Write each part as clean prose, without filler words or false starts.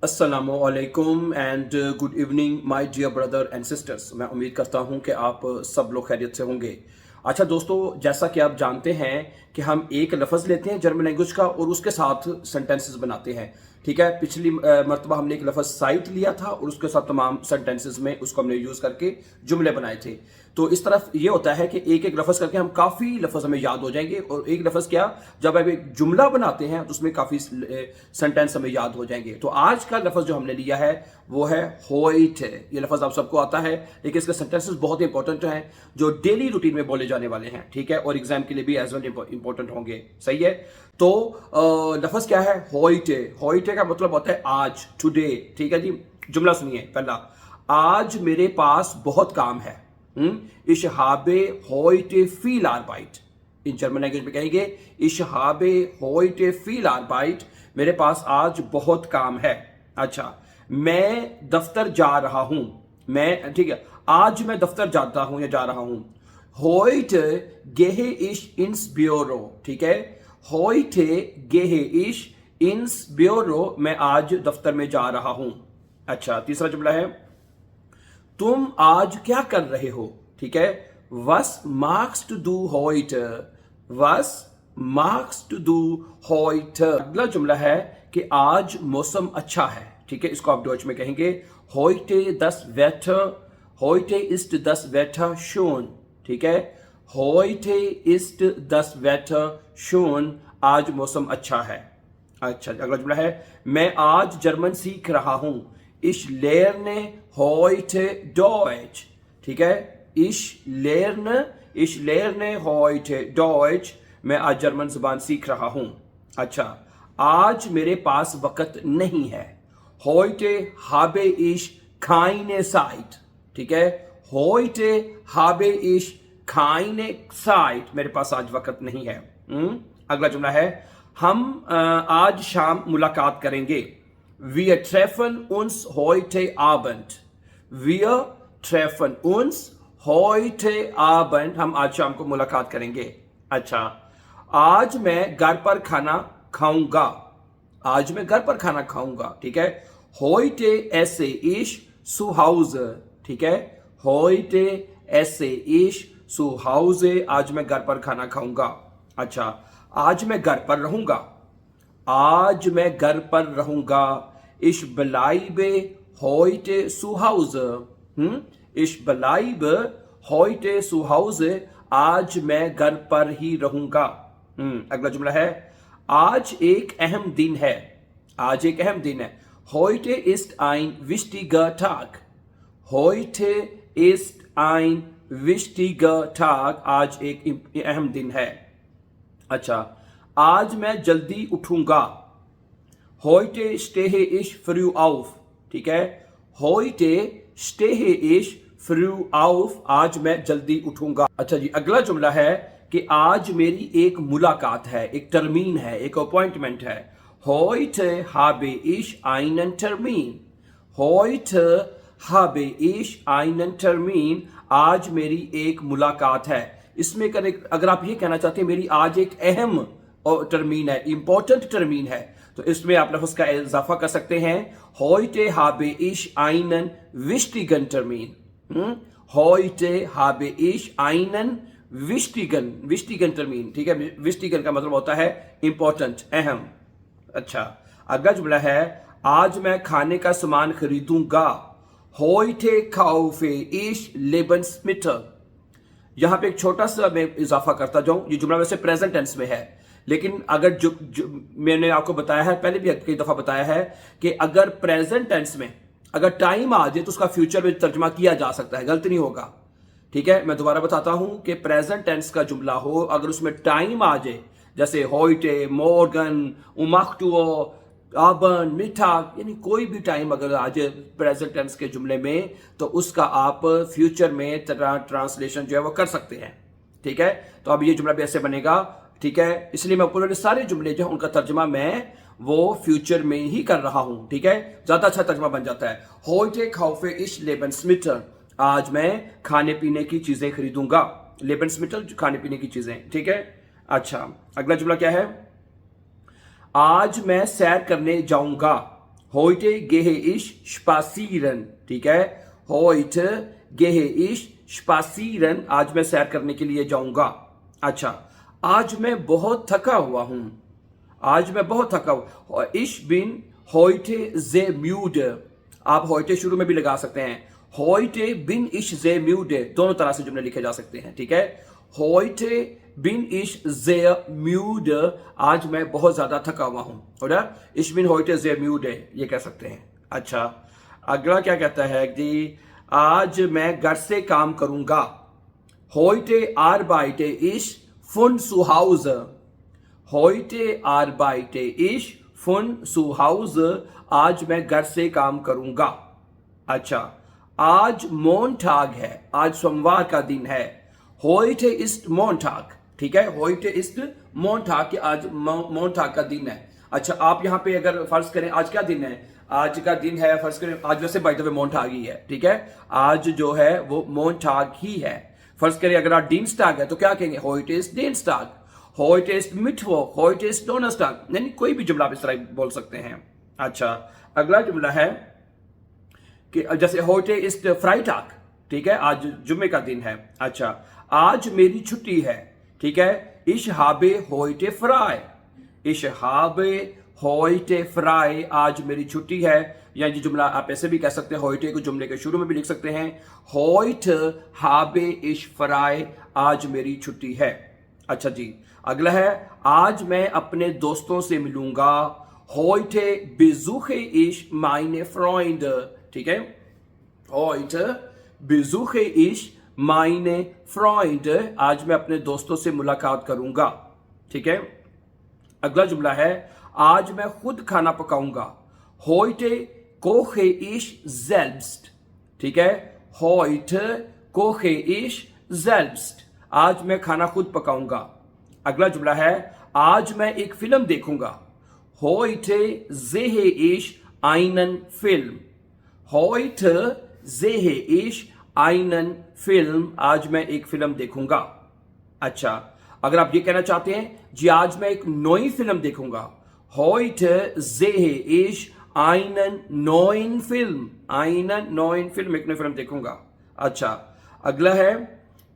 अस्सलामुअलैकुम and good evening my dear brother and sisters. मैं उम्मीद करता हूं कि आप सब लोग खैरियत से होंगे। अच्छा दोस्तों, जैसा कि आप जानते हैं कि हम एक लफ्ज़ लेते हैं जर्मन लैंग्वेज का और उसके साथ सेंटेंसेस बनाते हैं। ठीक है, पिछली मरतबा हमने एक लफ्ज़ साइट लिया था और उसके साथ तमाम सेंटेंसेस में उसको हमने यूज़ करके जुमले बनाए थे। तो इस तरफ ये होता है कि एक एक लफ्ज़ करके हम काफ़ी लफ्ज़ हमें याद हो जाएंगे, और एक लफ्ज़ क्या, जब आप एक जुमला बनाते हैं तो उसमें काफ़ी सेंटेंस हमें याद हो जाएंगे। तो आज का लफ्ज़ जो हमने लिया है वो है होइट। ये लफ्ज़ आप सबको आता है, लेकिन इसके सेंटेंसेस बहुत इंपॉर्टेंट हैं जो डेली रूटीन में बोले जाने वाले हैं। ठीक है, और एग्जाम के लिए भी एज वेल इंपॉर्टेंट होंगे। सही है। तो लफ्ज़ क्या है? होइटे। होइटे का मतलब होता है आज, टुडे। ठीक है जी। जुमला सुनिए पहला, आज मेरे पास बहुत काम है। Ich habe heute viel Arbeit। In German language में कहेंगे Ich habe heute viel Arbeit। मेरे पास आज बहुत काम है। अच्छा, मैं दफ्तर जा रहा हूं। मैं, ठीक है, आज मैं दफ्तर जाता हूं या जा रहा हूं। Heute gehe ich ins Büro। ठीक है, heute gehe ich ins Büro। मैं आज दफ्तर में जा रहा हूं। अच्छा, तीसरा जुमला है, तुम आज क्या कर रहे हो। ठीक है, was magst du heute। was magst du heute। अगला जुमला है कि आज मौसम अच्छा है। ठीक है, इसको आप डॉच में कहेंगे heute das Wetter। heute ist das Wetter schön। ठीक है, heute ist das Wetter schön। आज मौसम अच्छा है। अच्छा, अगला जुमला है, मैं आज जर्मन सीख रहा हूं। Ich lerne heute Deutsch। ठीक है, ich lerne heute Deutsch। मैं आज जर्मन जुबान सीख रहा हूं। अच्छा, आज मेरे पास वक्त नहीं है। heute habe ich keine Zeit। ठीक है, heute habe ich keine Zeit। मेरे पास आज वक्त नहीं है। अगला जुमला है, हम आज शाम मुलाकात करेंगे। Wir treffen uns heute Abend। Wir treffen uns heute Abend। हम आज शाम को मुलाकात करेंगे। अच्छा, आज मैं घर पर खाना खाऊंगा। आज मैं घर पर खाना खाऊंगा। ठीक है, heute esse ich zu Hause। ठीक है, heute esse ich zu Hause। आज मैं घर पर खाना खाऊंगा। अच्छा, आज मैं घर पर रहूंगा। आज मैं घर पर रहूंगा। Ich bleibe heute zu Hause। Ich bleibe heute zu Hause। आज मैं घर पर ही रहूंगा। अगला जुमला है, आज एक अहम दिन है। आज एक अहम दिन है। Heute ist ein wichtiger Tag। Heute ist ein wichtiger Tag। आज एक अहम दिन है। अच्छा, आज मैं जल्दी उठूंगा। Heute stehe ich früh auf। ठीक है, heute stehe ich früh auf। आज मैं जल्दी उठूंगा। अच्छा जी, अगला जुमला है कि आज मेरी एक मुलाकात है, एक टर्मीन है, एक अपॉइंटमेंट है। Heute habe ich einen Termin। Heute habe ich einen Termin। आज मेरी एक मुलाकात है। इसमें अगर आप ये कहना चाहते हैं मेरी आज एक अहम टर्मीन है, इंपॉर्टेंट टर्मीन है, तो इसमें आप लफ्ज़ का इजाफा कर सकते हैं heute habe ich einen wichtigen Termin। heute habe ich einen wichtigen Termin। ठीक है, wichtigen का मतलब होता है इंपॉर्टेंट, अहम। अच्छा, अगला जुमला है, आज मैं खाने का सामान खरीदूंगा। heute kaufe ich Lebensmittel। यहां पे एक छोटा सा मैं इजाफा करता जाऊं। ये जुमला वैसे प्रेजेंट टेंस में है, लेकिन अगर जो मैंने आपको बताया है, पहले भी कई दफा बताया है कि अगर प्रेजेंट टेंस में अगर टाइम आ जाए तो उसका फ्यूचर में तर्जमा किया जा सकता है, गलत नहीं होगा। ठीक है, मैं दोबारा बताता हूं कि प्रेजेंट टेंस का जुमला हो, अगर उसमें टाइम आ जाए, जैसे heute, morgen, um 8 Uhr, abend, मिठाग, यानी कोई भी टाइम अगर आ जाए प्रेजेंट टेंस के जुमले में, तो उसका आप फ्यूचर में ट्रांसलेशन जो है वो कर सकते हैं। ठीक है, तो अब ये जुमला भी ऐसे बनेगा। ठीक है, इसलिए मैं पूरे सारे जुमले जो है उनका तर्जमा मैं वो फ्यूचर में ही कर रहा हूं। ठीक है, ज्यादा अच्छा तर्जमा बन जाता है। heute kaufe ich Lebensmittel। आज मैं खाने पीने की चीजें खरीदूंगा। Lebensmittel खाने पीने की चीजें। ठीक है, अच्छा, अगला जुमला क्या है, आज मैं सैर करने जाऊंगा। heute gehe ich spazieren, ठीक है, heute gehe ich spazieren, आज मैं सैर करने के लिए जाऊंगा। अच्छा, आज मैं बहुत थका हुआ हूं, आज मैं बहुत थका हुआ, ich bin heute sehr müde, आप heute शुरू में भी लगा सकते हैं, heute bin ich sehr müde, दोनों तरह से जुमले लिखे जा सकते हैं, ठीक है, heute bin ich sehr müde, आज मैं बहुत ज्यादा थका हुआ हूं, oder? Ich bin heute sehr müde, ये कह सकते हैं। अच्छा, अगला क्या कहता है कि आज मैं घर से काम करूंगा, heute arbeite ich von zu Hause, heute arbeite ich von zu Hause, आज मैं घर से काम करूंगा। अच्छा, आज मोंटाग है, आज सोमवार का दिन है, heute ist Montag, ठीक है, heute ist Montag, कि आज मोंटाग का दिन है। अच्छा, आप यहां पे अगर फर्ज करें आज क्या दिन है, आज का दिन है, फर्ज करें आज वैसे बाय द वे मोंटाग ही है, ठीक है, आज जो है वो मोंटाग ही है। फर्ज करें अगर आज Dienstag है तो क्या कहेंगे, heute ist Dienstag, heute ist Mittwoch, heute ist Donnerstag, यानी कोई भी जुमला आप इस तरह बोल सकते हैं। अच्छा, अगला जुमला है कि जैसे heute ist Freitag, ठीक है, आज जुम्मे का दिन है। अच्छा, आज मेरी छुट्टी है, ठीक है, ich habe heute frei, ich habe heute frei, आज मेरी छुट्टी है। या ये जुमला आप ऐसे भी कह सकते हैं, heute को जुमले के शुरू में भी लिख सकते हैं, heute habe ich frei, आज मेरी छुट्टी है। अच्छा जी, अगला है, आज मैं अपने दोस्तों से मिलूंगा, heute besuche ich meine Freunde, ठीक है, heute besuche ich meine Freunde, आज मैं अपने दोस्तों से मुलाकात करूंगा, ठीक है। अगला जुमला है, आज मैं खुद खाना पकाऊंगा, heute koche ich selbst, ठीक है, heute koche ich selbst, आज मैं खाना खुद पकाऊंगा। अगला जुमला है, आज मैं एक फिल्म देखूंगा, heute sehe ich einen Film, heute sehe ich einen Film, आज मैं एक फिल्म देखूंगा। अच्छा, अगर आप ये कहना चाहते हैं जी आज मैं एक नई फिल्म देखूंगा, heute sehe ich einen neuen Film, einen neuen Film, एक नई फिल्म देखूंगा। अच्छा, अगला है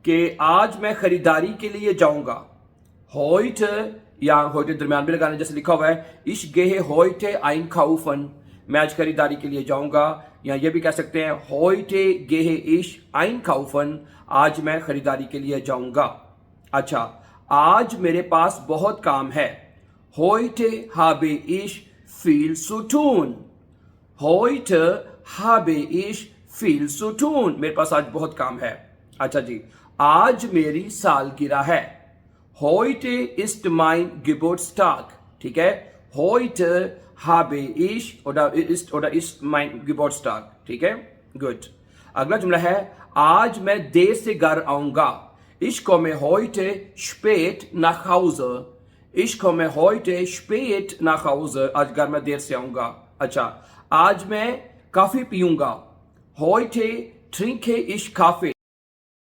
कि आज मैं खरीदारी के लिए जाऊंगा, heute, या heute दरमियान में लगाने जैसे लिखा हुआ है, ich gehe heute einkaufen, मैं आज खरीदारी के लिए जाऊंगा। या ये भी कह सकते हैं, heute gehe ich einkaufen, आज मैं खरीदारी के लिए जाऊंगा। अच्छा, आज मेरे पास बहुत काम है, heute habe ich viel zu tun, heute habe ich viel zu tun, मेरे पास आज बहुत काम है। अच्छा जी, आज मेरी सालगिरह है, heute ist mein Geburtstag, ठीक है, heute habe ich oder ist mein Geburtstag, ठीक है, गुड। अगला जुमला है, आज मैं देर से घर आऊंगा, ich komme heute spät nach Hause, ich komme heute spät nach Hause, आज घर में देर से आऊंगा। अच्छा, आज मैं काफी पीऊंगा, heute trinke ich Kaffee,